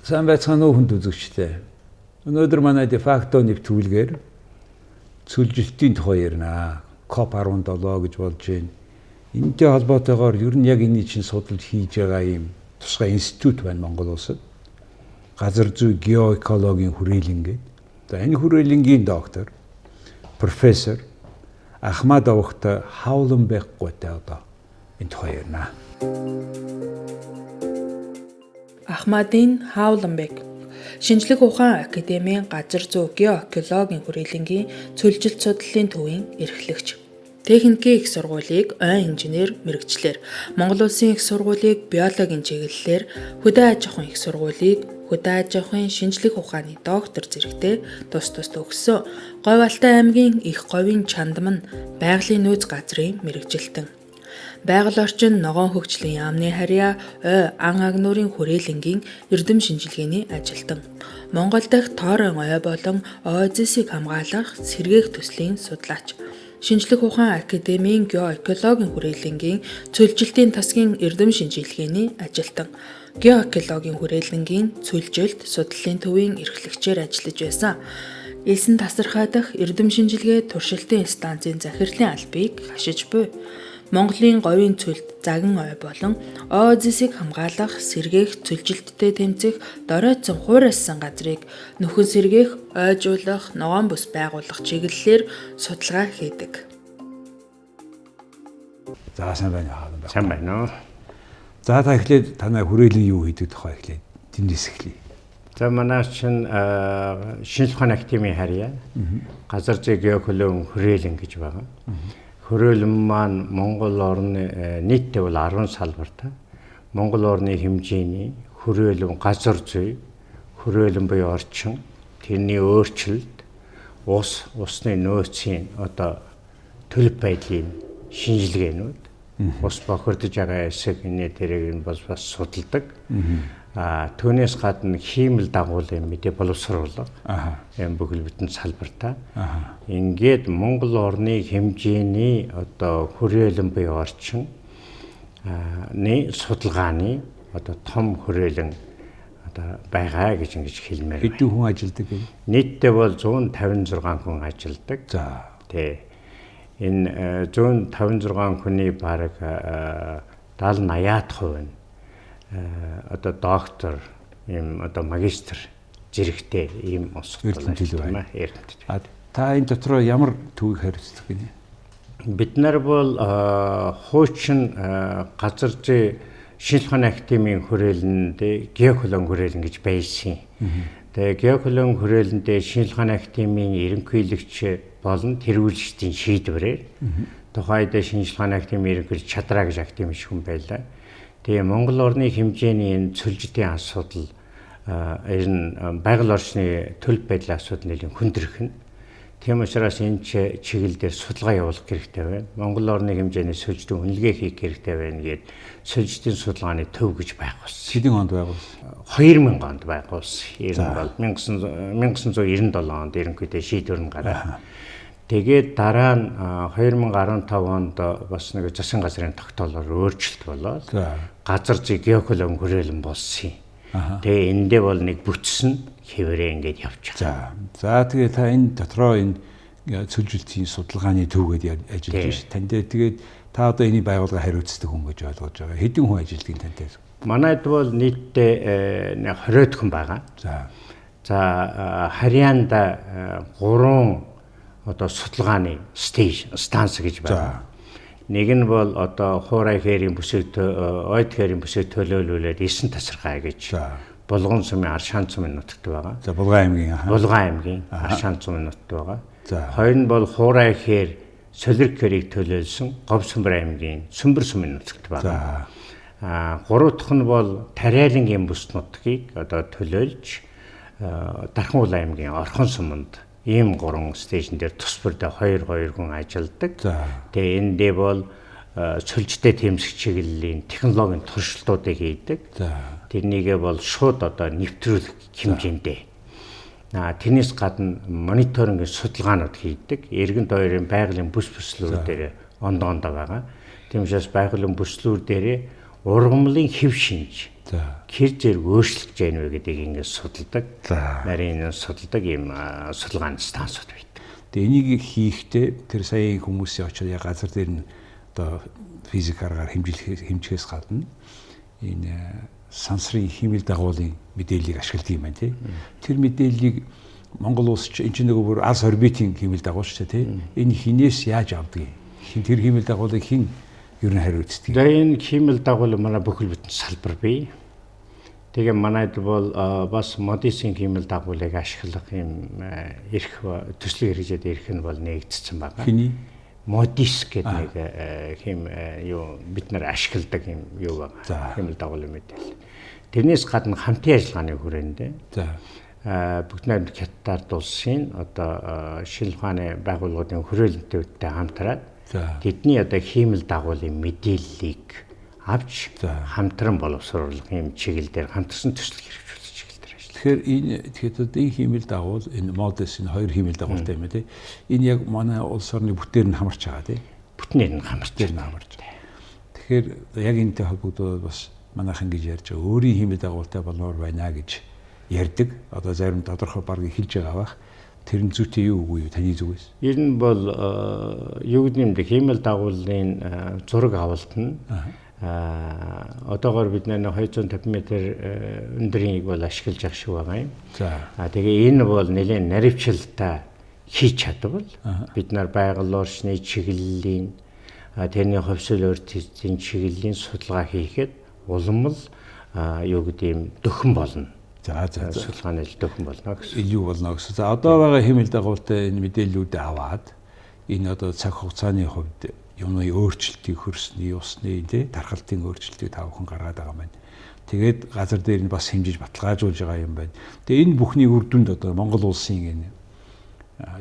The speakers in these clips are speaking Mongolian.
Сайн байцгаана уу хүнд үзэгчдээ. Өнөөдөр манай дефакто нэвтрүүлгээр цөлжилтийн тухай ярина. COP17 гэж болж байна. Энэтэй холбоотойгоор ер нь яг энэ чинь судалж хийж байгаа юм тусгай институт байна Монгол улсад. Газар зүй геоэкологийн хүрээлэн гэдэг. За энэ хүрээлэнгийн доктор профессор Ахмадовтой Хавланбекгүйтэй одоо энэ тухай ярина. Ахмадын Хавланбек Шинжлэх ухаан академийн газар зүй геоэкологийн хүрээлэнгийн цөлжилт судлалын төвийн эрхлэгч. Техникийн их сургуулийг ойн инженер мэрэгчлэр, Монгол Улсын их сургуулийг биологийн чиглэлээр, хөдөө аж ахуйн их сургуулийг хөдөө аж ахуйн шинжлэх ухааны доктор зэрэгтэй тус төгссөн. Говьалтай аймгийн их говийн чандам нь байгалийн нөөц газрын мэрэгжилтэн. Байгаль орчин ногоон хөгжлийн яамны харьяа ан агнуурын хүрээлэнгийн эрдэм шинжилгээний ажилтан. Монгол дахь тоорон ой болон ООЗ-ийг хамгаалах сэргээх төслийн судлаач. Шинжлэх ухаан академийн геоэкологийн хүрээлэнгийн цөлжилтийн тасгийн эрдэм шинжилгээний ажилтан. Геоэкологийн хүрээлэнгийн цөлжилт судлалын төвийн эрхлэгчээр ажиллаж байсан. Элсэн тасархай дахь эрдэм шинжилгээ туршилтын станцын захирлын албыг хашиж буй. Монголын говийн цөлд загин ой болон ООЗ-ийг хамгаалах сэргээх цөлжилттэй тэмцэх доройтсон хуурайсан газрыг нөхөн сэргээх ойжуулах ногоон бүс байгуулах чиглэлээр судалгаа хийдэг. За сайн байна уу? Сайн байна уу? За та эхлээд танай хүрээлэн юу хийдэг тухай эхлээд тэндээс эхлэе. За манай чинь шинжлэх ухааны академийн харьяа газар зүй геоэкологийн хүрээлэн гэж байгаа. Хүрээлэн маань Монгол орны нийтдээ бол 10 салбартай. Монгол орны хэмжээний хүрээлэн газар зүй, хүрээлэн буюу орчин, тэрний өөрчлөлт, усны нөөцийн одоо төлөв байдлын шинжилгээнүүд, ус бохирдож байгаа эсэг тэрийг нь бас судалдаг. Түүнээс гадна хиймэл дагуулын мэдээ боловсруулах юм бүхэл бүтэн салбартай. Ингээд Монгол орны хэмжээний одоо хүрээлэн буюу орчин судалгааны одоо том хүрээлэн одоо байгаа гэж ингэж хэлмээр байна. Хэдэн хүн ажилладаг вэ? Нийтдээ бол 156 хүн ажилладаг. За. Тэ. Энэ 156 хүний бараг 70-80% нь одоо доктор ийм одоо магистр зэрэгтэй ийм эрдэмтэл байна. Эрдэмтэл. Та энэ дотроо ямар төвийг хариуцдаг вэ? Бид нар бол хуучин газар зүй шинжлэх ухааны академийн хүрээлэнд геоэкологийн хүрээлэн гэж байсан. Тэгээ геоэкологийн хүрээлэнд шинжлэх ухааны академийн ерөнхийлөгч болон тэргүүлэгчдийн шийдвэрээр тухайд шинжлэх ухааны академийн ерөнхийлөгч Чадраа гэж академик хүн байлаа. Тэгээ Монгол орны хэмжээний энэ цөлжилтийн асуудал ер нь байгаль орчны төлөв байдлын асуудал нэлээд хүндрэх нь. Тийм учраас энэ чиглэл дээр судалгаа явуулах хэрэгтэй байна. Монгол орны хэмжээний цөлжилтийн үнэлгээ хийх хэрэгтэй байна гэд цөлжилтийн судалгааны төв гэж байгуулсан. Хэдэн онд байгуулсан? 2000 онд байгуулсан. Ер нь бол 1997 онд ерөнхийдөө шийдвэр нь гараад. Тэгээд дараа нь 2015 онд бас нэг засгийн газрын тогтоолоор өөрчлөлт болоод газар зүй геоэкологийн хүрээлэн болсон юм. Тэгээ эндээ бол нэг бүтсэн хэвээрээ ингэж явж байгаа. За тэгээ та энэ дотроо энэ цөлжилтийн судалгааны төвгээд ажиллаж ш. Танд тэгээд та одоо энийг байгууллага хариуцдаг хүн гэж ойлгож байгаа. Хэдэн хүн ажилладаг тантай? Манайд бол нийтдээ 20 хүн байгаа. За харьяанда 3 одоо судалгааны станц гэж байна. Нэг нь бол одоо хуурай хээрийн бүсэг ойд хээрийн бүсэг төлөөлүүлээд 9 тасархай гэж Булган сумын Аршаан цумын нутагт байгаа. За Булган аймгийн Аршаан цумын нутагт байгаа. За хоёр нь бол хуурай хээр солирк хэрийг төлөөлсөн Говьсүмбэр аймгийн Сүмбэр сумын нутагт байгаа. Гурав дахь нь бол Тариалангийн бүс нутгийг одоо төлөөлж Дархан аймгийн Орхон суманд ийм 3 стейшн дээр тус бүрдээ 2 хүн ажилладаг. Тэгээ эндээ бол цөлжтэй тэмцэх чиглэлийн технологийн туршилтуудыг хийдэг. Тэрнийгээ бол шууд одоо нэвтрүүлэх хэмжээндээ. Тэрнээс гадна мониторингийн судалгаанууд хийдэг. Эргэн тойрын байгалийн бүс бүслүүд дээр ондоо байгаа. Тийм учраас байгалийн бүслүүд дээр ургамлын хэв шинж хэр зэрэг өөрчлөж байна вэ гэдгийг ингээд судалдаг. За. Нарийн судалдаг ийм судалгааны станцууд байдаг. Тэгээ энийг хийхдээ тэр саяын хүмүүсийн очоод яг газар дээр нь одоо физик аргаар хэмжихээс гадна энэ сансрын химэл дагуулын мэдээллийг ашигладаг юм байна тий. Тэр мэдээллийг Монгол улс ч энэ ч нэг бүр алс орбитын химэл дагуул шүү дээ тий. Энэ хинээс яаж авдаг юм? Хин тэр химэл дагуулыг хин ер нь хариуцдаг. За энэ химэл дагуул манай бүхэл бүтэн салбар бий. Тэгээ манайд бол бас модисын химэл дагуулыг ашиглах юм эрх төслийн хэрэгжээд эрх нь бол нэгдсэн байна. Хиний модис гэдэг нэг хим юу бид нар ашигладаг юм юу байна. Химэл дагуулын мэдээлэл. Тэрнээс гадна хамтын ажиллагааны хүрээндээ. За. Бүгд найрамд хятад улсын одоо шинэ ухааны байгууллагын хүрээлэнтэйгтэй хамтраад тэдний одоо химэл дагуулын мэдээллийг авч хамтран боловсруулах юм чиглэлээр хамтарсан төсөл хэрэгжүүлэх чиглэлээр ажиллана. Тэгэхээр энэ хятадын химэл дагуул энэ модис энэ хоёр химэл дагуултай юм тий. Энэ яг манай улс орны бүтээр нь хамарч байгаа тий. Бүтнээр нь хамарч байгаа. Тэгэхээр яг энэтэй холбогдоод бас манайхан гэж ярьж байгаа өөрийн химэл дагуултай болмоор байна гэж ярьдаг. Одоо зарим тодорхой баг хэлж байгаа бах. Тэр нь зүйтэй юу үгүй юу таны зүгээс? Ер нь бол юу гэдэг юм бэ? Химэл дагуулын зураг авалт нь одоогоор бид нэ 250 м өндөрийг бол ашиглаж ах шиг байгаа юм. За. Тэгээ энэ бол нэлээд наривчлалтай хийж чадвал бид нар байгаль орчны чиглэлийн тэрний ховсол өртөцийн чиглэлийн судалгаа хийхэд улам л юу гэдэг юм дөхөн болно. За судалгааны дөхөн болно гэсэн. Илүү болно гэсэн. За одоо байгаа химэл дагуултай энэ мэдээллүүдээ аваад энэ одоо цаг хугацааны хувьд юмны өөрчлөлтийг хөрсний, усны тий тархалтын өөрчлөлтийг тавхан гаргаад байгаа юм байна. Тэгээд газар дээр нь бас хэмжиж баталгаажуулж байгаа юм байна. Тэгээд энэ бүхний үр дүнд одоо Монгол улсын энэ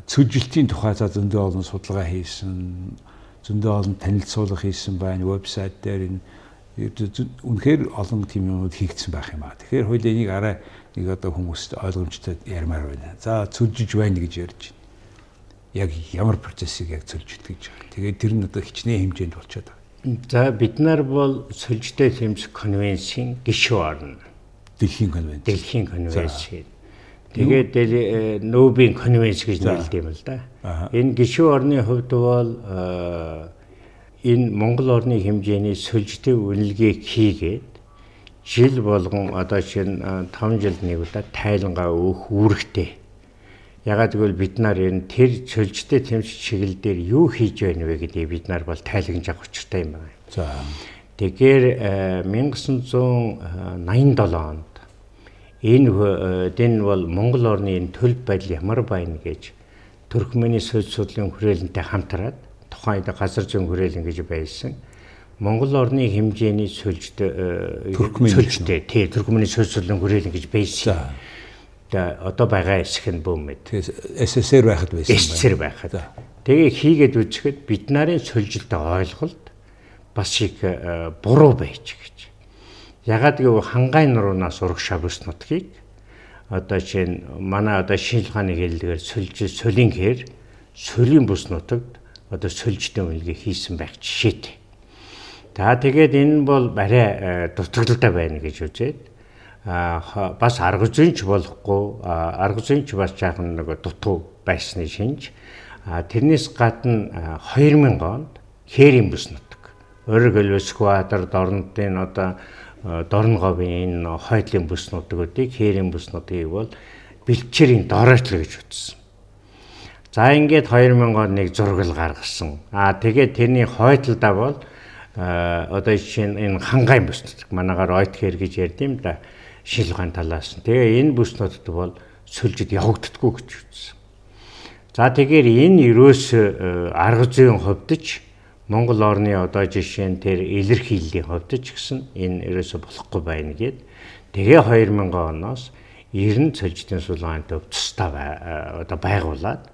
цөлжилтийн тухай зөндөө олон судалгаа хийсэн, зөндөө олон танилцуулга хийсэн байна. Вебсайт дээр энэ үнэхээр олон тийм юмуд хийгдсэн байх юм аа. Тэгэхээр хоёул энийг арай нэг одоо хүмүүст ойлгомжтой ярмаар байна. За цөлжиж байна гэж ярьж байна. Яг ямар процессыг яг цөлжүүлдэг гэж байна. Тэгээд тэр нь одоо хичнээн хэмжээнд болчиход байгаа. За бид нар бол цөлжтэй хэмжих конвенцийн гишүүн орно. Дэлхийн конвенц. Дэлхийн конвенц. Тэгээд Нобелийн конвенц гэж нэрлэдэг юм л да. Энэ гишүүн орны хувьд бол энэ Монгол орны хэмжээний сүлжтэй үнэлгээг хийгээд жил болгон одоо чинь 5 жилд нэг удаа тайлангаа өөх үүрэгтэй. Ягаад гэвэл бид нар энэ тэр сүлжтэй тэмцэх чиглэл дээр юу хийж байна вэ гэдгийг бид нар бол тайлагнаж авах учиртай юм байна. За. Тэгэхээр 1987 онд энэ бол Монгол орны энэ төлөв байдал ямар байна гэж Туркменийн судлалын хүрээлэнтэй хамтраад тухайн газар зүйн хүрээлэн гэж байсан. Монгол орны хэмжээний сүлжтэй Туркменийн судлалын хүрээлэн гэж байсан. Одоо байгаа хэсэг нь бөөмэд. СССР байхад байсан байна. СССР байхад. Тэгээ хийгээд үзэхэд бид нарын сүлжилттэй ойлголт бас их буруу байж гэж. Ягаад гэвэл хангайн нуруунаас урагшаа бүс нутгийг одоо чинь манай одоо шинэ ухааны хэллэгээр сүлийн хэр сүлийн бүс нутагт одоо сүлжтэй үнэлгээ хийсэн байх жишээтэй. За тэгээд энэ бол арай дутагдaltaй байна гэж үзээд бас арга зүйнч болохгүй арга зүйнч бас жаахан нэг дутуу байсны шинж тэрнээс гадна 2000 онд Хээрийн бүс нутаг Ориг Элвэсквадр дорнодын одоо Дорноговын энэ хойдлын бүс нутгуудыг Хээрийн бүс нутгийг бол бэлчээрийн дороочлоо гэж үзсэн. За ингээд 2000 онд нэг зургал гаргасан. Тэгээд тэрний хойдлдаа бол одоо жишээ нь энэ хангайн бүс нутаг манайгаар Ойтхэр гэж ярьдим да шилгэн талаас нь. Тэгээ энэ бүс нутагт бол сүлжид явагддаггүй гэж үзсэн. За тэгэхээр энэ ерөөс арга зүйн хувьдч Монгол орны одоо жишээ нь тэр илэрхийллийн хувьдч гэсэн энэ ерөөсө болохгүй байна гэд. Тэгээ 2000 оноос 90 цөлжтийн судалгааны төв тусдаа одоо байгуулад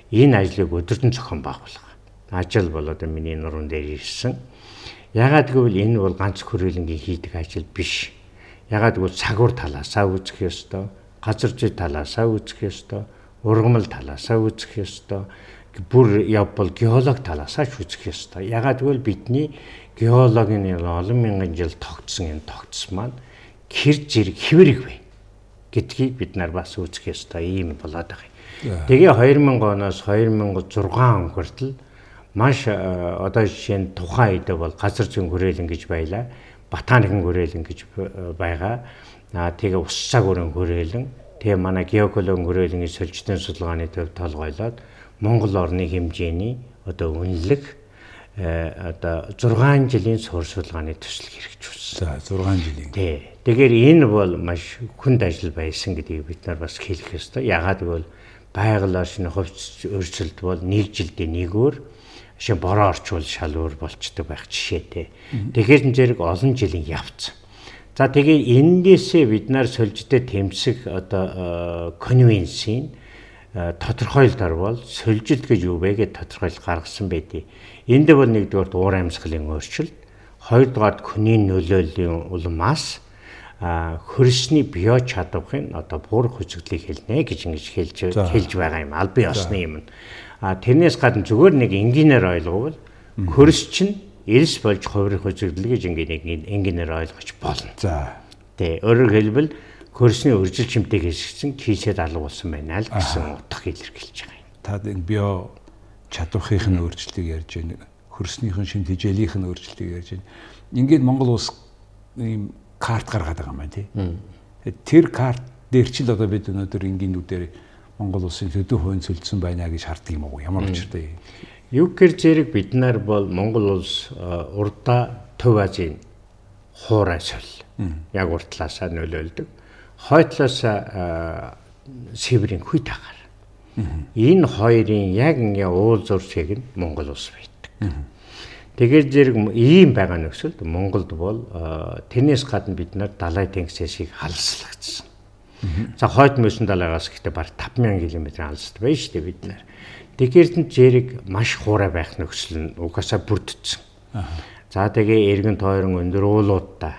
энэ ажлыг өдөртөн зохион байгуулах. Ажил бол одоо миний нуруунд дээр ирсэн. Ягаад гэвэл энэ бол ганц хүрээлэнгийн хийдэг ажил биш. Ягаад гэвэл цагуур талаасаа үзэх ёстой, газар зүй талаасаа үзэх ёстой, ургамал талаасаа үзэх ёстой, бүр явбал геолог талаасаа ч үзэх ёстой. Ягаад гэвэл бидний геологийн олон мянган жил тогтсон энэ тогтс маань хэр зэрэг хэвэрэг вэ гэдгийг бид нар бас үзэх ёстой юм болоод байгаа. Тэгээ 2000 оноос 2006 он хүртэл маш одоо жишээ нь тухайн үед бол газар зүйн хүрээлэн гэж байлаа. Ботаникийн хүрээлэн гэж байгаа. Тэгээ ус цагуурын хүрээлэн, тэгээ манай геокологийн хүрээлэнгийн сольжтын судалгааны төв толгойлоод Монгол орны хэмжээний одоо үнэлэг одоо 6 жилийн суурь судалгааны төсөл хэрэгжүүлсэн. За 6 жилийн. Тий. Тэгэхээр энэ бол маш хүнд ажил байсан гэдгийг бид нар бас хэлэх ёстой. Ягаад гэвэл байгалаар шинэ хувьц өөрчлөлт бол нэг жилдээ нэг өөр шинэ бороо орчвол шал өөр болчдөг байх жишээтэй. Тэгэхээр энэ зэрэг олон жилийн явц. За тэгээд энээсээ бид нар сольжтой тэмцэх одоо конвенцийн тодорхойлолтоор бол сольжилт гэж юу вэ гэж тодорхойлол гаргасан байдیں۔ Энд бол нэгдүгээр уур амьсгалын өөрчлөлт, хоёрдугаар хүний нөлөөллийн улмаас хөрсний био чадварын одоо буурах үзэгдлийг хэлнэ гэж ингэж хэлж байгаа юм. Аль бие осны юм. Тэрнээс гадна зүгээр нэг энгийнээр ойлговол хөрс чинь эрс болж хувирах үзэгдэл гэж энгийнээр ойлгож болно. За. Тэ өөрөөр хэлбэл хөрсний өржил чимтэйг хэсгсэн кийсэд алга болсон байна л гэсэн утга илэрхийлж байгаа юм. Та энэ био чадвархын өөрчлөлтийг ярьж байна. Хөрснийхэн шимт хижээлийнх нь өөрчлөлтийг ярьж байна. Ингээд Монгол улс ийм карт гаргаад байгаа юм байна тий. Тэр карт дээр ч л одоо бид өнөөдөр энгийнүүдээр Монгол улсын төдөө хувийн цөлдсөн байна гэж харддаг юм уу? Ямар учиртай? Юукер зэрэг бид нар бол Монгол улс урдаа Төв Азийн хуурай соль яг урд талаасаа нөлөөлдөг. Хойд талаасаа Сибирийн хүй тагаар. Энэ хоёрын яг ингээ уул зуршиг нь Монгол улс байдаг. Тэгэхээр зэрэг ийм байгаа нөхцөлд Монголд бол тэрнээс гадна бид нар далай тэнгисээс халслагдсан. За хойд мөсөн далайгаас гэхдээ бараг 5000 км алсад байна шүү дээ бид нар. Тэгэхээр зэрэг маш хуурай байх нөхцөл нь угаасаа бүрдсэн. За тэгээ эргэн тойрон өндөр уулуудтай.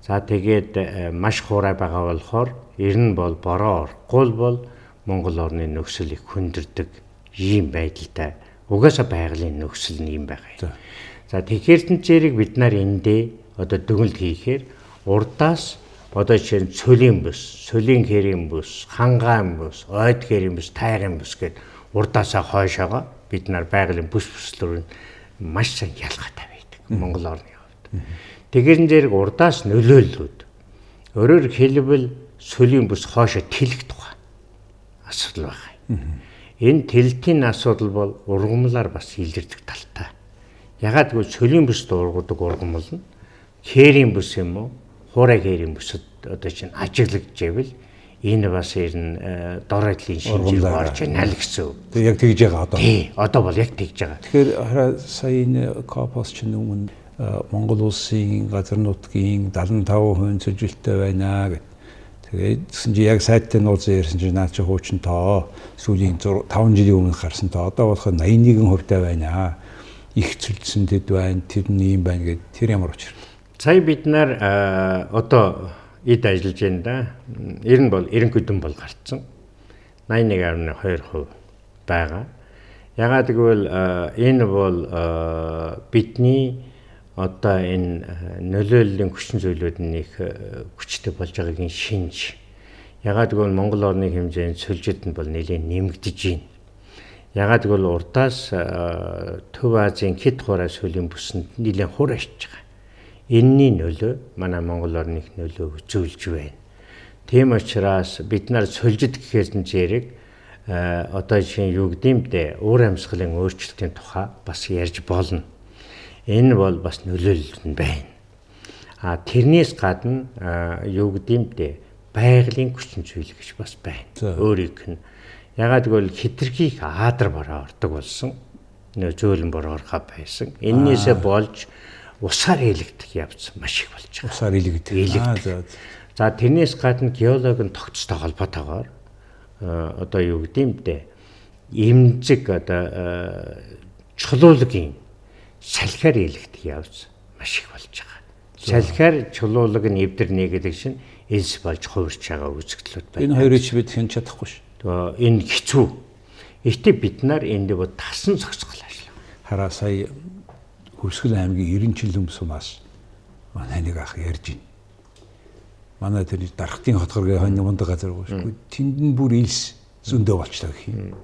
За тэгээд маш хуурай байгаа болохоор ер нь бол бороо орохгүй бол Монгол орны нөхцөл их хүндэрдэг ийм байдалтай. Угаасаа байгалийн нөхцөл нь ийм байгаа. За тэгэхээр зэрэг бид нар эндээ одоо дүгнэлт хийхээр урдаас одоо жишээ нь цөлийн бүс, цөлийн хэрийн бүс, хангаан бүс, ойд хэрийн бүс, тайгын бүс гэд урдаасаа хойшоогоо бид нар байгалийн бүс бүслүүр маш сайн ялгаатай байдаг Монгол орны хувьд. Тэгэхээр зэрэг урдаас нөлөөллүүд өөрөөр хэлбэл цөлийн бүс хойшоо тэлэх тухай асуудал байгаа. Энэ тэлтийн асуудал бол ургамлаар бас илэрдэг талтай. Ягаад гэвэл цөлийн бүст ургадаг ургамал нь хэрийн бүс юм уу? Хуурай хэрийн бүсэд одоо чинь ажиглагдж ивэл энэ бас ер нь дор байдлын шинжээр орж ийнэ л гэсэн. Тэг яг тэгж байгаа одоо. Тий, одоо бол яг тэгж байгаа. Тэгэхээр сая энэ Копос чинь өмнө Монгол улсын газар нутгийн 75% цэжилттэй байна гэд. Тэгээд гэсэн чи яг сайттай нууцсан ярьсан чи наад чи хуучин тоо сүүлийн 5 жилийн өмнө гарсан тоо одоо болох 81% байна. Их цэжилсэн дэд байна, тэр нь юм байна гэд тэр ямар учир. Сая бид нар одоо эд ажиллаж байна да. Ер нь бол 90 хэдэн бол гарцсан. 81.2% байгаа. Ягаад гэвэл энэ бол бидний одоо энэ нөлөөллийн хүчин зүйлүүдийн их хүчтэй болж байгаагийн шинж. Ягаад гэвэл Монгол орны хэмжээнд сөлжид нь бол нэлээд нэмэгдэж байна. Ягаад гэвэл урдаас Төв Азийн хэд хуурай сөлийн бүсэнд нэлээд хуурайж байгаа. Энэний нөлөө манай Монгол орных нөлөө үзүүлж байна. Тийм учраас бид нар сольжид гэхээр зэрэг одоо жишээ юу гэдэмдээ уур амьсгалын өөрчлөлтийн тухай бас ярьж болно. Энэ бол бас нөлөөлөл нь байна. Тэрнээс гадна юу гэдэмдээ байгалийн хүчин зүйл гэж бас байна. Өөрийнх нь ягаад гэвэл хитрхийх аадар бороо ордог болсон. Нөө зөөлөн бороо орхоо байсан. Эннээсээ болж усаар илэгдэх явц маш их болж байгаа. Усаар илэгдэх. За тэрнээс гадна геологийн тогтцтой холбоотойгоор одоо юу гэдэмдээ эмзэг одоо чулуулагийн салхиар илэгдэх явц маш их болж байгаа. Салхиар чулуулаг нь эвдэр нэгэдэг шин элс болж хувирч байгаа үзэгдлүүд байна. Энэ хоёрыг чи бид хэн чадахгүй шүү. Энэ хэцүү. Гэтэ бид нар энд бод тасан зохицгол ажиллав. Хараа сая Хүрсгэл аймгийн 90 жил өмнөөс манай нэг ах ярьж байна. манай тэр дархтын хотгоргийн хойны мундаг газар гоошгүй. Тэнд нь бүр илс зөндөө болчлаа гэх юм.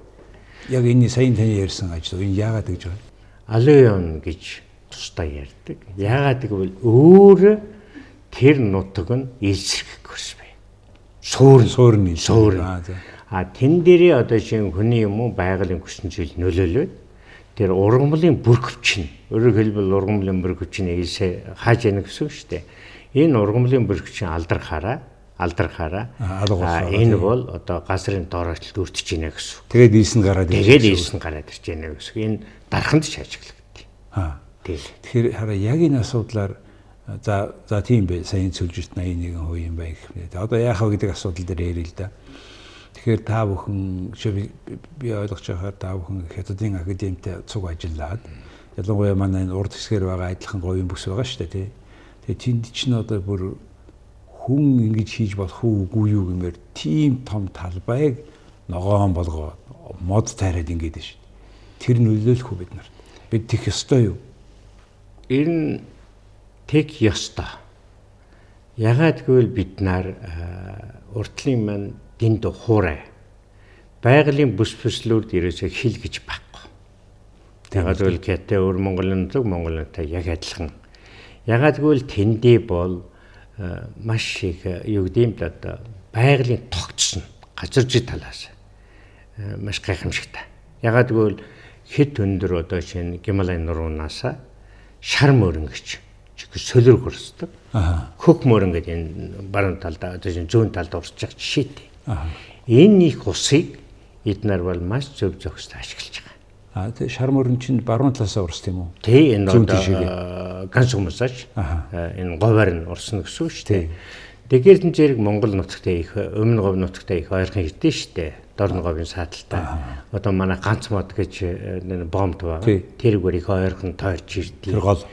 Яг энэ саяын таны ярьсан ажил энэ яагаад гэж байна? Алеон гэж тусдаа ярьдаг. Яагаад гэвэл өөр тэр нутаг нь илсрэх гэсэн бай. Суурн. Тэн дээрээ одоо чинь хүний юм уу байгалийн хүчин зүйл нөлөөлөд тэр ургамлын бүрхөвчин өөрөөр хэлбэл ургамлын бүрхөвчин ийсээ хааж яана гэсэн үг шүү дээ. Энэ ургамлын бүрхөвчин алдархаараа энэ бол одоо газрын доорчлолд өртөж байна гэсэн үг. Тэгээд ийс нь гараад ирж байна гэсэн үг. Энэ дарханд ч ажиглагддаг. Тэгэхээр хараа яг энэ асуудлаар за тийм бай сайн цөлжилт 81% юм байна гэх мэт. Одоо яахаа гэдэг асуудал дээр ярил л да. Тэгэхээр та бүхэн би ойлгож байхаар та бүхэн Хятадын академитай цуг ажиллаад ялангуяа манай энэ урд хэсгээр байгаа адилхан говийн бүс байгаа шүү дээ тий. Тэгээ тэнд чинь одоо бүр хүн ингэж хийж болох үгүй юу гэмээр тийм том талбайг ногоон болгоод мод тайраад ингэж шүү. Тэр нөлөөлөх үү бид нарт. Бид тех ёстой юу? Энэ тех ёстой. Ягаад гэвэл бид нар уртлын маань дэнд хуурай. Байгалийн бүс бүслүүд ерөөсөө хил гэж байхгүй. Тэгээд бол кэтэ өр Монголынтай яг адилхан. Ягаад гэвэл тэндээ бол маш их юу гэдэм бэ одоо байгалийн тогтсон газар зүй талаас маш гайхамшигтай. Ягаад гэвэл хэд өндөр одоо шинэ Гималайн нуруунаас шар мөрөнгөч солиор хөрсдөг. Хөх мөрөнгөд энэ баруун талдаа одоо шинэ зүүн талд урсж байгаа жишээтэй. Энэ их усыг эднэр бол маш зөв зөвхөстэй ашиглаж байгаа. Тэгээ шар мөрөн чинь баруун талаас урсд юм уу? Тий энэ одоо ганц хүмүүсаж энэ говаар нь урсна гэсэн үг шүү дээ. Тэгэхээр энэ зэрэг Монгол нутагтай их өмнө говь нутагтай их ойрхон хэдэн шүү дээ. Дорн говийн сааталтай. Одоо манай ганц мод гэж бомбд байгаа. Тэргээр их ойрхон тойрч ирдэг. Тэр гол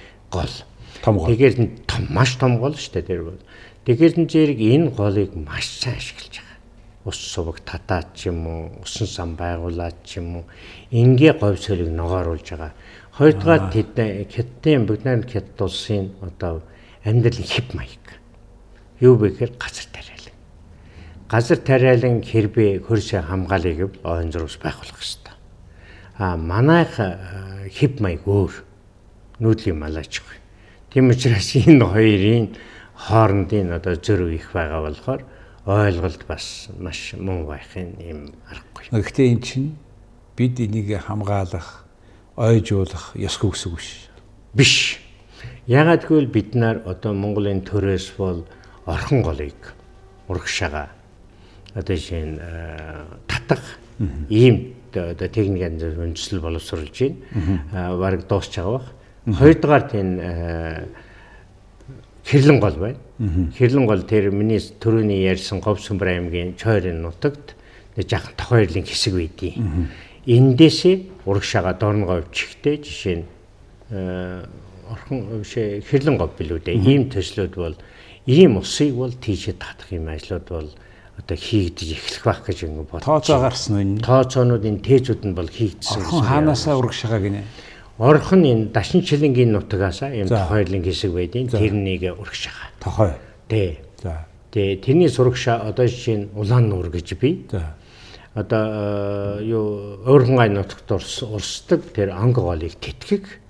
том гол. Тэгэхээр маш том гол шүү дээ тэр бол. Тэгэхээр энэ зэрэг энэ голыг маш сайн ашиглаж байгаа. Ус суваг татаад ч юм уу, усан сан байгуулад ч юм уу, ингээ говь солиг ногооруулж байгаа. Хоёрдугаар Хятадын бүгд Хятад улсын одоо амьдралын хэв маяг. Юу вэ гэхээр газар тариалан. Газар тариалан хэрвээ хөрсөө хамгаалъя гэвэл ойн зурус байгуулах хэрэгтэй. Манайх хэв маяг өөр. Нүүдлийн малаачгүй. Тийм учраас энэ хоёрын хоорондын одоо зөрүү их байгаа болохоор ойлголт бас маш муу байхын юм аргагүй. Гэхдээ эн чинь бид энийг хамгаалах, ойжуулах ёсгүй гэсэн үг биш. Ягаад гэвэл бид нар одоо Монголын төрөөс бол орхон голыг урагшаага одоо шинэ татах ийм одоо техникийн үндэслэл боловсруулж байна. Бараг дуусч байгаа бах. Хоёрдугаар тийм Хэрлэн гол байна. Хэрлэн гол тэр миний төрөний ярьсан Говь Сүмбэр аймгийн Чойрын нутагт жаахан тохиолын хэсэг байдیں۔ Эндээсээ урагшаага Дорн говь чихтэй жишээ нь орхон Хэрлэн говь билүү дээ. Ийм төслүүд бол ийм усыг бол тийшээ татах юм ажлууд бол одоо хийгдэж эхлэх байх гэж ингэ бодлоо. Тооцоо гарсан уу? Тооцоонуудын тээзүүд нь бол хийгдсэн. Орхон хаанасаа урагшаага гинэ? Орхон энэ Дашин Чилэнгийн нутагаас ийм тохиолын хэсэг байдیں۔ Тэрнийг урагшаага. Тохой. Тий. За. Тий, тэрний сурагшаа одоо жишээ нь Улаан нуур гэж бий. За. Одоо юу Ойрхон гай нутагт урсдаг тэр анги голыг тэтгэх.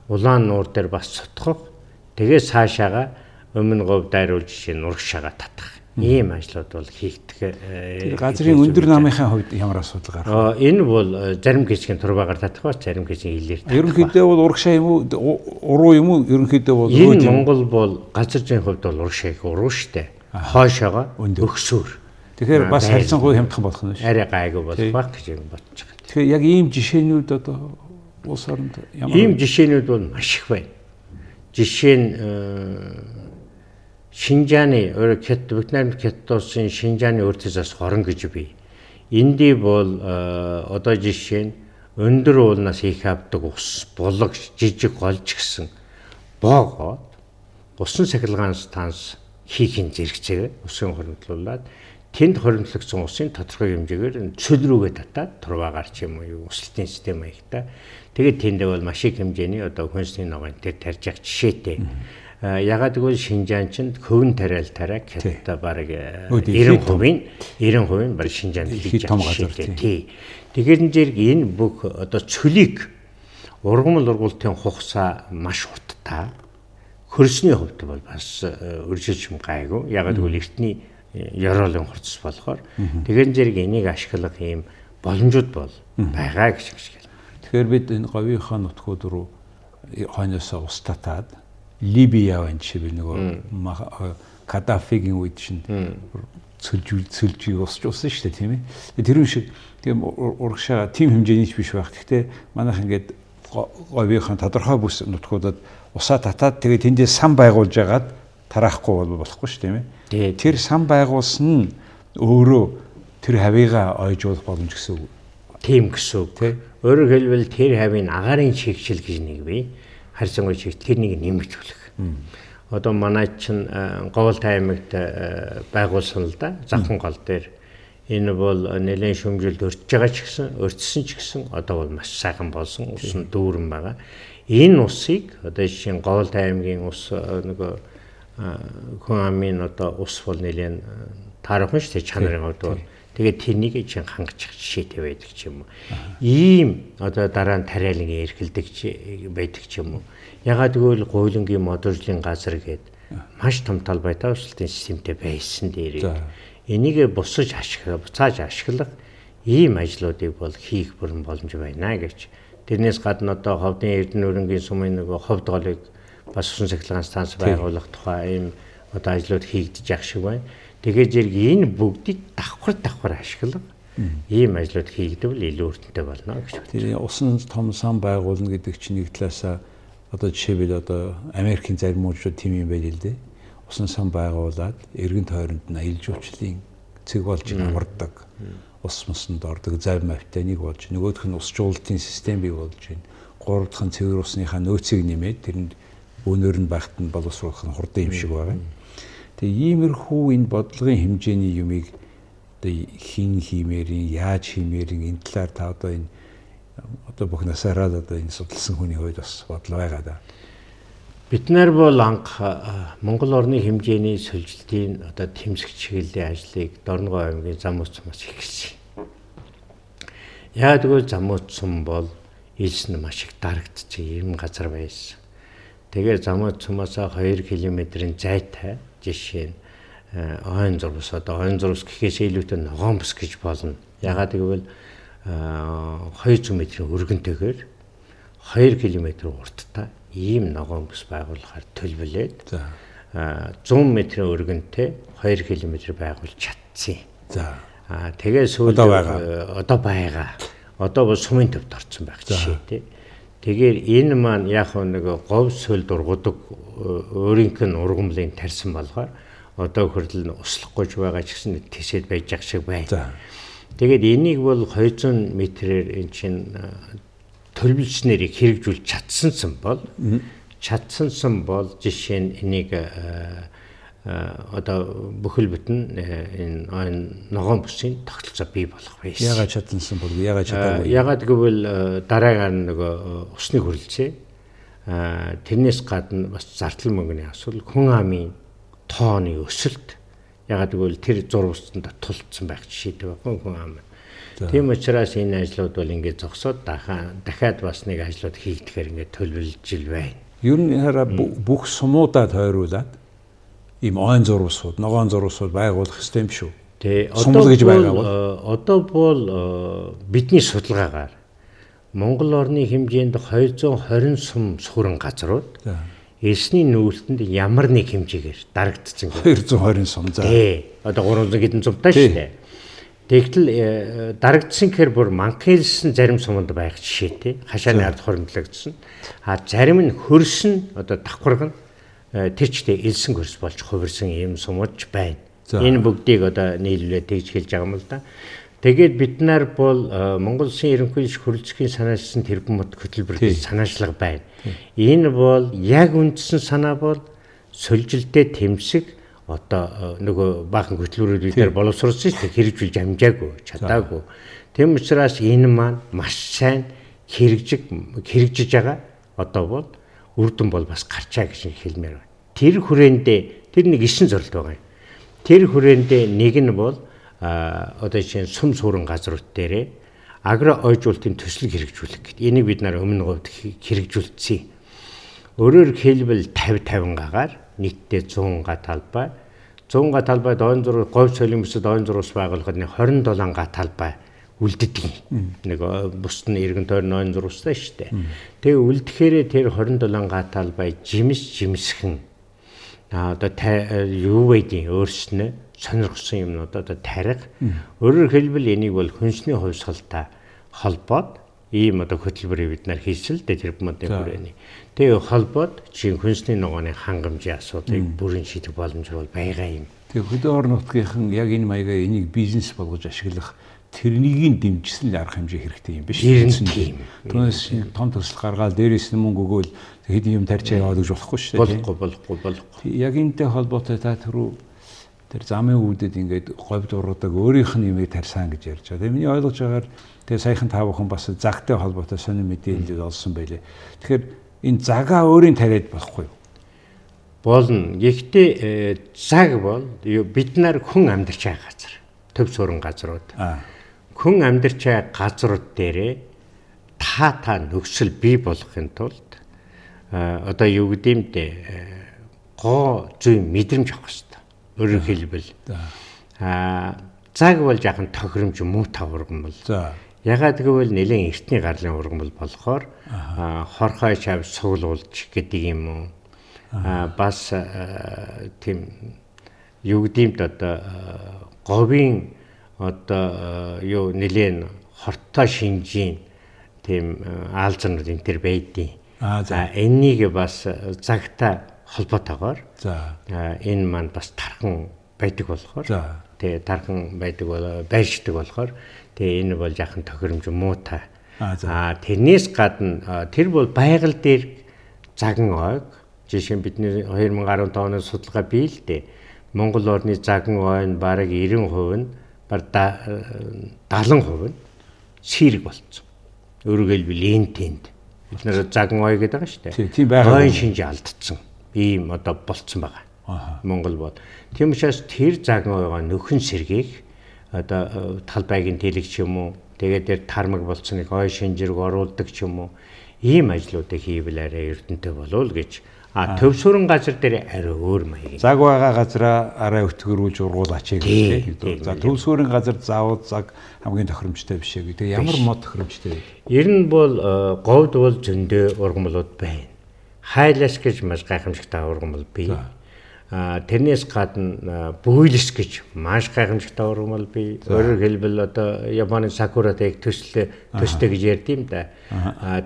Улаан нуур дээр бас сутгах. Тэгээ цаашаага өмнө говь дайруулж жишээ нь урагшаага татах. Ийм ажлууд бол хийгдэх. Тэр газрын өндөр намынхаа хувьд ямар асуудал гарах? Энэ бол зарим хэсгийн турбаагаар татах ба зарим хэсгийн илээр татах. Ерөнхийдөө бол урагшаа юм уу, уруу юм уу? Ерөнхийдөө бол энэ Монгол бол газар зүйн хувьд бол урагшаа их уруу штэ. Хойшоогоо өгсөөр. Тэгэхээр бас харьцангуй хямдхан болох нь шүү. Арай гайгүй болох байх гэж бодож байгаа. Тэгэхээр яг ийм жишээнүүд одоо улс оронд ямар ийм жишээнүүд бол маш их байна. Жишээ нь Шинжааны Хятад улсын Шинжааны өртөс хорон гэж бий. Эндий бол одоо жишээ нь өндөр уулнаас их авдаг ус, булаг, жижиг голж гисэн боогоод усан сахилгаан станц хийхин зэрэгцээ усын хоригдлуулад тэнд хоригдлогдсон усын тодорхой хэмжээгээр цөл рүүгээ татаад турбаагаар ч юм уу услтын систем маягтай. Тэгээд тэнд бол маш их хэмжээний одоо хүнсний ногоон дээр тарьж явах жишээтэй. Ягаад гэвэл Шинжаан чинь хөвн тариалтаараа хятад бараг 90% бараг Шинжаанд хийж том газар тий. Тэгэхээр зэрэг энэ бүх одоо цөлийг ургамал ургуултын хугацаа маш хурдтай. Хөрсний хувьд бол бас өршөлшим гайгүй. Ягаад гэвэл эртний ёроолын хурц болохоор тэгэхээр зэрэг энийг ашиглах ийм боломжууд бол байгаа гэж хэлж байна. Тэгэхээр бид энэ говийнхаа нутгууд руу хойноосоо ус татаад Либи явсан жишээ нөгөө Кадафигийн үед чинь цөлжийг уссан шүү дээ тийм ээ. Тэр шиг тийм урагшаа тийм хэмжээний биш байх. Гэхдээ манайх ингээд говийнхаа тодорхой бүс нутгуудад усаа татаад тэгээд тэндээ сан байгуулж ягаад тараахгүй болохгүй шүү тийм ээ. Тэр сан байгуулсан нь өөрөө тэр хавьяа ойжуулах боломж гэсэн үг. Тийм гэсэн үг. Өөрөөр хэлбэл тэр хавийн агаарын чигшил гэж нэг бий. Харьцангуй чиг тэрнийг нэмэгдүүлэх. Одоо манай чинь Говьлтай аймагт байгуулсан л да. Завхан гол дээр. Энэ бол нэлээд шөмжилд өртсөн ч гэсэн одоо бол маш сайхан болсон. Ус нь дүүрэн байгаа. Энэ усыг одоо жишээ нь Говьлтай аймгийн ус нөгөө хүн амын одоо ус бол нэлээд таарах шүү дээ чанарын хувьд бол. Тэгээд тэрнийг чинь хангаж жишээтэй байдаг ч юм уу. Ийм одоо дараа нь тариалангийн эрхэлдэг байдаг ч юм уу. Ягаад гэвэл гуйлангийн модулжлын газар гээд маш том талбайтай услтын системтэй байсан дээр. Энийг буцааж ашиглах ийм ажлуудыг бол хийх бүрэн боломж байна гэж. Тэрнээс гадна одоо Ховдын Эрдэнэ өрөнгийн сумын нөгөө ховд голыг бас усан цахилгаан станц байгуулах тухай ийм одоо ажлууд хийгдэж явах шиг байна. Тэгээд зэрэг энэ бүгдийг давхар ашиглах ийм ажлууд хийгдэвэл илүү өртөнтэй болно гэж байна. Тэр усан том сан байгуулна гэдэг чинь нэг талаасаа одоо жишээлбэл одоо Америкийн зарим мужууд тийм юм байл л дээ. Усан сан байгуулад эргэн тойронд нь аялал жуулчлалын цэг болж амардаг. Ус мосонд ордог завь мавтай нэг болж нөгөөх нь ус жуулалтын систем бий болж байна. Гурав дахь нь цэвэр усныхаа нөөцийг нэмээд тэрэнд өнөр нь багт нь боловсруулах нь хурдан юм шиг байгаа. Тэгээ иймэрхүү энэ бодлогын хэмжээний юмыг одоо хин хиймээрийн яаж хиймээрийн энэ талаар та одоо энэ одоо бүх насаараа одоо энэ судалсан хүний хувьд бас бодол байгаа да. Бид нар бол анх Монгол орны хэмжээний сольжилтын одоо тэмцэх чиглэлийн ажлыг Дорногов аймгийн Замуут сумаас эхэлсэн. Яг тэгвэл Замуут сум бол илс нь маш их дарагдчих юм газар байсан. Тэгээ Замуут сумаас 2 км-ийн зайтай жишээ нь ойн зурвас одоо ойн зурвас гэхээс илүүтэй ногоон бус гэж болно. Ягаад гэвэл 200 м-ийн өргөнтэйгээр 2 км урттай ийм ногоон бус байгуулахаар төлөвлөд 100 м-ийн өргөнтэй 2 км байгуулж чадсан. За. Тэгээ сүүл одоо байгаа. Одоо бол сумын төвд орсон байх жишээ тий. Тэгэхээр энэ маань яг нэг говь сөл дургудаг өөрийнх нь ургамлын тарьсан болохоор одоо хүртэл услахгүй байгаа ч гэсэн тэсэд байж ах шиг байна. Тэгээд энийг бол 200 м-ээр эн чинь төлөвлөснөрийг хэрэгжүүлж чадсан бол жишээ нь энийг одоо бүхэл бүтэн энэ ногоон бүсийн тогтолцоо бий болох байсан. Ягаад чадсан бол ягаад чадаагүй? Ягаад гэвэл дараагаар нөгөө усны хөрөлцөө тэрнээс гадна бас зардал мөнгөний асуудал хүн амын тооны өсөлт ягаад гэвэл тэр зурвастанд тулцсан байх жишээтэй байна хүн ам. Тийм учраас энэ ажлууд бол ингээд зогсоод дахиад бас нэг ажлууд хийгдэхээр ингээд төлөвлөж ил байна. Ер нь хараа бүх сумуудаа тойруулаад ийм ойн зурвасууд, ногоон зурвасууд байгуулах хэрэгтэй юм шүү. Тэ одоо бол бидний судалгаагаар Монгол орны хэмжээнд 220 сум сүрэн газрууд эрсний нүүлтэнд ямар нэг хэмжээгээр дарагдсан гэх 220 сум за. Тий. Одоо 300 хэдэн сумтай шүү дээ. Тэгтэл дарагдсан гэхээр бүр манхэлсэн зарим сумд байх жишээтэй хашааны ард хуримтлагдсан. Зарим нь хөрсөн одоо давхарга нь тэрчтэй элсэн хөрс болж хувирсан юм сумж байна. Энэ бүгдийг одоо нийлүүлээд тэгж хэлж байгаа юм л да. Тэгээд бид нар бол Монгол Улсын ерөнхий хөрөлцгийн санаачсан тэрбум мод хөтөлбөрийн санаачлага байна. Энэ бол яг үндсэн санаа бол сольжилттэй тэмцэх одоо нөгөө баахан хөтөлбөрүүд бид нар боловсруулсан шүү дээ хэрэгжүүлж амжаагүй чадаагүй. Тэм учраас энэ маань маш сайн хэрэгжиж байгаа одоо бол үр дүн бол бас гарчаа гэж хэлмээр байна. тэр хүрээндээ тэр нэг 9 зорилт байгаа юм. Тэр хүрээндээ нэг нь бол одоо чинь сум суурин газрууд дээрээ агро ойжуулалтын төслийг хэрэгжүүлэх гэдэг. Энийг бид нар өмнө говьд хэрэгжүүлсэн. Өөрөөр хэлбэл 50-50 гагаар нийтдээ 100 га талбай. 100 га талбайд ойн зураг говь соёлын бүсэд ойн зураг байгуулахад 27 га талбай үлддэг. Нэг бусд нь эргэн тойрны ойн зурагстай шүү дээ. Тэгээ үлдэхээрээ тэр 27 га талбай жимсхэн одоо юу байдیں۔ Өөрснөө сонирхсан юмнууд одоо тарих. Өөрөөр хэлбэл энийг бол хүнсний хувьсгалтай холбоод ийм одоо хөтөлбөрийг бид нар хийсэн л дээ тэр бүмэдийн хүрээний. Тэгээ холбоод чинь хүнсний ногооны хангамжийн асуудлыг бүрэн шийдэх боломж бол байгаа юм. Тэгээ хөдөө орон нутгийнхан яг энэ маягаар энийг бизнес болгож ашиглах тэрнийг дэмжсэн л арга хэмжээ хэрэгтэй юм биш үү? Түүнээс том төсөл гаргаад дээрээс нь мөнгө өгөөл хэд юм тарьчаа яваад гэж болохгүй шүү дээ. Болохгүй. Яг энэтэй холбоотой та тэр замын үүдэд ингээд говьд ургадаг өөрийнх нь юмыг тарьсан гэж ярьж байгаа. Тэгээ миний ойлгож байгаагаар тэгээ саяхан та бүхэн бас загтай холбоотой сонир мэдээлэл олсон байлээ. Тэгэхээр энэ загаа өөрийн тариад болохгүй юу? Болно. Гэхдээ цаг бол бид нар хүн амьдарч байгаа газар. Төв суурин газрууд. Хүн амьдарч байгаа газрууд дээрээ та нөхцөл бий болгохын тулд одоо юу гэдэм бэ гоо зүй мэдрэмж авах хэрэгтэй. Өөрөөр хэлбэл цаг бол жаахан тохиромж муутай урган бол. Ягаад гэвэл нэлээд эртний гарлын урган бол болохоор хорхой шав суглуулж гэдэг юм уу. Бас тийм юу гэдэм бэ одоо говийн одоо юу нэлээд хортой шинжийн тийм аалзнууд энэ төр байдیں۔ Энийг бас цагтай холбоотойгоор энэ маань бас тархан байдаг болохоор тэгээ тархан байдаг бол байршдаг болохоор тэгээ энэ бол яахан тохиромж муутай. Тэрнээс гадна тэр бол байгаль дээр заган ойг жишээ нь бидний 2015 оны судалгаа бий л дээ. Монгол орны заган ойн бараг 90% нь бараг 70% нь сэрэг болцсон. Өөрөөр хэлбэл энтэнд бид нэр заган ой гэдэг байгаа шүү дээ. Тийм байгаа. Ойн шинж алдсан. Ийм одоо болцсон байгаа. Монгол бол. Тийм учраас тэр заган ойгоо нөхөн сэргийг одоо талбайг нь тэлэгч юм уу. Тэгээд тэр тармаг болцсон их ой шинжирг оруулдаг ч юм уу. Ийм ажлуудыг хийвэл арай эрдэнэтэй болов гэж. Төв суурин газар дээр арай өөр маяг. Заг байгаа газараа арай өтгөрүүлж ургуулаач гэдэг. За төв суурин газар заавал цаг хамгийн тохиромжтой биш ээ. Тэгээ ямар мод тохиромжтой вэ? Ер нь бол говьд бол зөндөө ургамлууд байна. Хайлас гэж маш гайхамшигтай ургамл бий. Тэрнээс гадна бүйлс гэж маш гайхамшигтай ургамл бий. Өөрөөр хэлбэл одоо Японы сакуратай төстэй гэж ярьдیں۔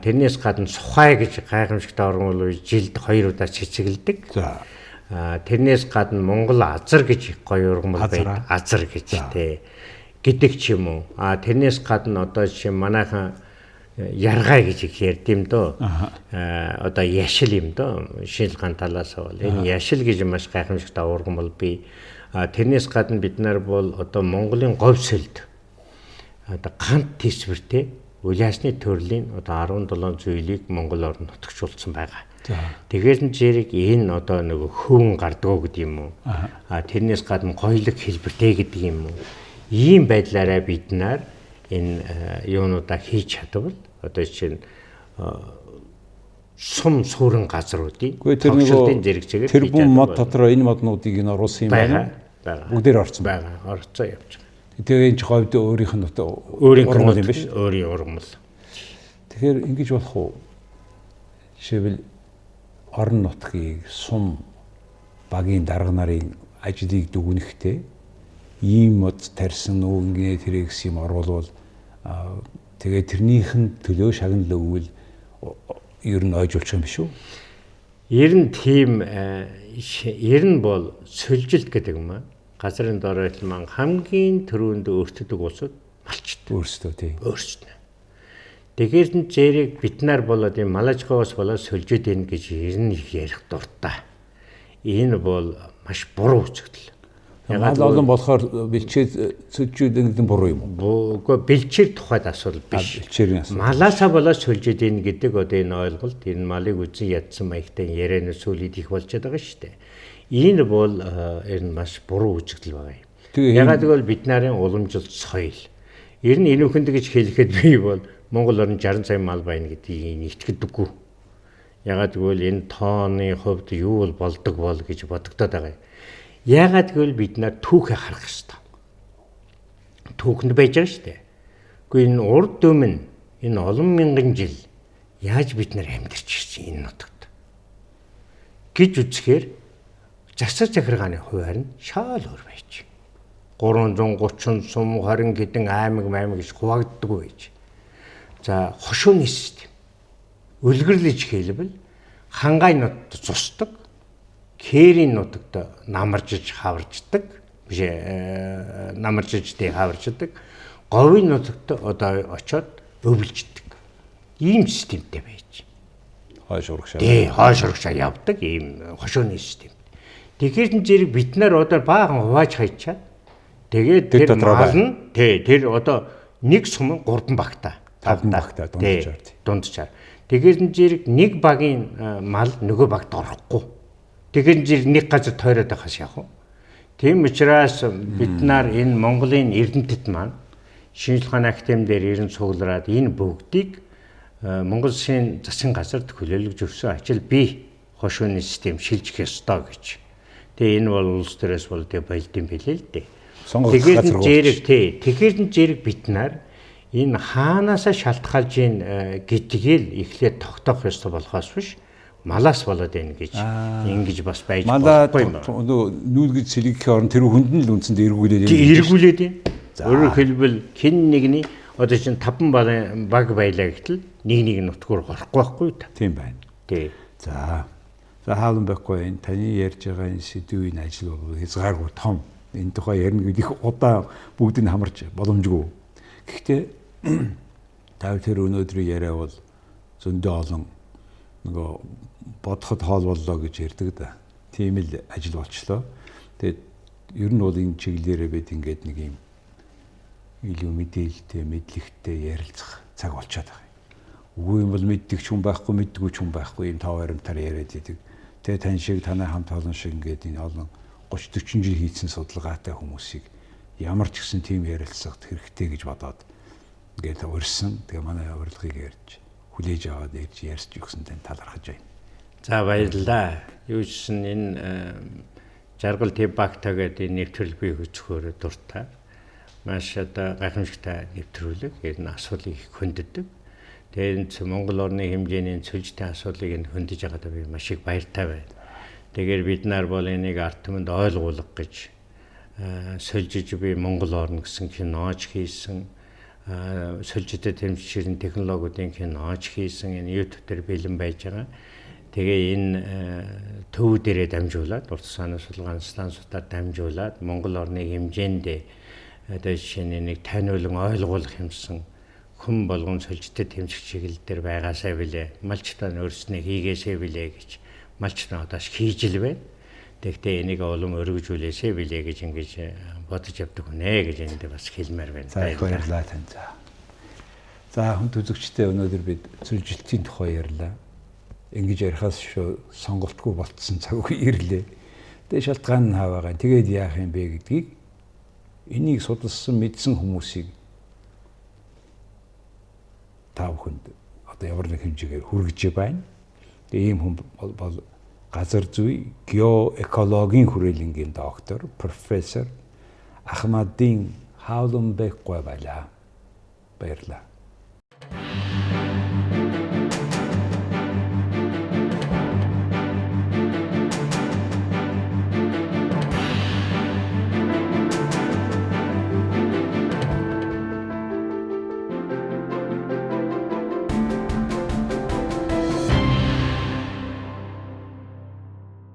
Тэрнээс гадна сухай гэж гайхамшигтай ургамл бий. Жилд 2 удаа цэцгэлдэг. Тэрнээс гадна Монгол азар гэж гоё ургамл байдаг. Азар гэж тий гэдэг ч юм уу. Тэрнээс гадна одоо жишээ манайхан яргай гэж их ярьдیں۔ Одоо яшил юм доо. Шилган талаас бол энэ яшил гэж маш гайхамшигтай ургамл бий. Тэрнээс гадна бид нар бол одоо Монголын говь сөлд одоо гант тэсвэртэй үл ясны төрлийн одоо 17 зүйлийг Монгол орнд нутагчулсан байгаа. Тэгэхээр нь зэрэг энэ одоо нэг хөвөн гардгоо гэдэг юм уу. Тэрнээс гадна гоёлог хэлбэртэй гэдэг юм уу. Ийм байдлаараа бид нар энэ юунуудаа хийж чадвал одоо чинь сум суурин газруудын тогтчлтын зэрэгцээгээр тэр бүм мод дотор энэ моднуудыг энэ оруулсан юм байна. Бүгдээр орцсон байгаа. Орцоо явж байгаа. Тэгээ энэ говьд өөрийнх нь өөрийн ургамал юм биш. Өөрийн ургамал. Тэгэхээр ингэж болох уу? Жишээлбэл орон нутгийг сум багийн дарга нарын ажлыг дүгнэхдээ ийм мод тарьсан үгээ тэрийг юм оруулвал тэгээ тэрнийх нь төлөө шагнал өгвөл ер нь ойжуулчих юм биш үү? Ер нь тийм ер нь бол сөлжилт гэдэг юм аа. Газрын дорой маань хамгийн түрүүнд өөртдөг улсууд малчд. Өөрсдөө тийм. Өөрсдөө. Тэгэхээр нь зэрэг бид нар болоод ийм малажгоос болоод сөлжөд ийн гэж ер нь ярих дуртай. Энэ бол маш буруу үзэгдэл. Мал олон болохоор бэлчээр сүлжүүд гэдэг нь буруу юм уу? Үгүй бэлчээр тухайд асуудал биш. Бэлчээрийн асуудал. Малаасаа болоод сүлжээд ийн гэдэг одоо энэ ойлголт энэ малыг үзэн ядсан маягтай ярианы сүлээд их болчиход байгаа шүү дээ. Энэ бол энэ маш буруу үзэгдэл байгаа юм. Ягаад гэвэл бид нарын уламжлалт соёл. Ер нь энэ үхэнд гэж хэлэхэд би бол Монгол орн 60 сая мал байна гэдгийг итгэдэггүй. Ягаад гэвэл энэ тооны хувьд юу болдог бол гэж бодогдоод байгаа юм. Ягаад гэвэл бид нар түүхээ харах хэрэгтэй. Түүхэнд байж байгаа шүү дээ. Гэхдээ энэ урд өмнө энэ олон мянган жил яаж бид нар амьдарч ирсэн энэ нутагт гэж үзэхээр засаг захиргааны хуваар нь шал өөр байж. 330 сум 20 хэдэн аймаг гэж хуваагддаг байж. За хошууны систем. Үлгэрлэж хэлбэл хангай нутагт цусдаг, кэрийн нутагт намаржиж хаварждаг, биш намаржижтэй хаварждаг, говийн нутагт одоо очоод өвлждэг. Ийм системтэй байж. Хойш урагшаа. Тий, хойш урагшаа явдаг ийм хошууны систем. Тэгэхээр зэрэг бид нар одоо баахан хувааж хайчаад тэгээд тэр мал нь тэр одоо нэг сум 3 багтаа 5 багтаа дундчаар. Тэгэхээр зэрэг нэг багийн мал нөгөө багт орохгүй. Тэгэхээр зэрэг нэг газар тойроод байхаас яах вэ? Тийм учраас бид нар энэ Монголын эрдэмтэд маань шинжлэх ухааны академи дээр ирэн цуглараад энэ бүгдийг Монгол Улсын засгийн газарт хүлээлгэж өгсөн ажил бий хошууны систем шилжих ёстой гэж. Тэгээ энэ бол улс төрөөс бол тэгээ болдсон билээ л дээ. Тэгэхээр зэрэг бид нар энэ хаанаасаа шалтгаалж ийн гэдгийг эхлээд тогтоох ёстой болохоос биш малаас болоод байна гэж ингэж бас байж болохгүй юм байна. Нүүлгэж сэлгэхийн орн тэр хүнд нь л үндсэнд эргүүлээд байна. Өөрөөр хэлбэл хэн нэгний одоо чинь 5 баг байлаа гэтэл нэг нутгаар орохгүй байхгүй та. Тийм байна. Тий. За хаалт байхгүй энэ таны ярьж байгаа энэ сэдвийн ажил бол хязгааргүй том. Энэ тухай ярина гэдэг их удаан бүгдийг хамарч боломжгүй. Гэхдээ тав тэр өнөөдрийн яриа бол зөндөө олон нөгөө бодоход хоол боллоо гэж ярьдаг да. Тийм л ажил болчлоо. Тэгээд ер нь бол энэ чиглэлээрээ бид ингээд нэг юм илүү мэдээлэлтэй, мэдлэгтэй ярилцах цаг болчиход байгаа. Үгүй юм бол мэддэг ч хүн байхгүй, мэддэггүй ч хүн байхгүй юм тав баримтаар яриад идэг. Тэгээ тань шиг танай хамт олон шиг ингээд энэ олон 30-40 жил хийсэн судалгаатай хүмүүсийг ямар ч гэсэн тийм ярилцахад хэрэгтэй гэж бодоод ингээд урьсан. Тэгээ манай урилгыг ярьж хүлээж аваад ярьж өгсөн тань талархаж байна. За баярлалаа. Юу ч гэсэн энэ жаргал төв багтаа гэдэг нэвтрэл бий өгөхөөр дуртай. Маш одоо гайхамшигтай нэвтрүүлэг. Энэ асуулыг их хөнддөг. Тэгээд Монгол орны хэмжээний цөлжтэй асуулыг энэ хөндөж байгаадаа би маш их баяртай байна. Тэгэхээр бид нар бол энийг ард түмэнд ойлгуулах гэж сольжиж би Монгол орн гэсэн киноч хийсэн, сольжитэй тэмцээн технологиудын киноч хийсэн, энэ YouTube дээр бэлэн байж байгаа. Тэгээ энэ төв дээрээ дамжуулаад, урт санаа судалгааны станцуудаар дамжуулаад Монгол орны хэмжээндээ одоо жишээ нь нэг таниулан ойлгуулах юмсан хүн болгон сольжитэй тэмцэх чиглэл дээр байгаасаа билээ. Малчтаа өөрснөө хийгээсээ билээ гэж малчтаа одоо хийж л байна. Тэгтээ энийг улам өргөжүүлээсэй билээ гэж ингэж бодож явдаг хүнэ гэж энд бас хэлмээр байна. За баярлалаа тань. За хүнд үзэгчтэй өнөөдөр бид цөлжилтийн тухай ярьлаа. Ингэж ярихаас шүү сонголтгүй болцсон цаг үе ирлээ. Тэгээ шалтгаан нь хаваагаа. Тэгээд яах юм бэ гэдгийг энийг судалсан мэдсэн хүмүүсийг та бүхэнд одоо ямар нэг хэмжээгээр хүргэж байна. Тэгээ ийм хүн бол газар зүй геоэкологийн хүрээлэнгийн доктор профессор Ахмадин Хауланбек гой байлаа. Баярлалаа.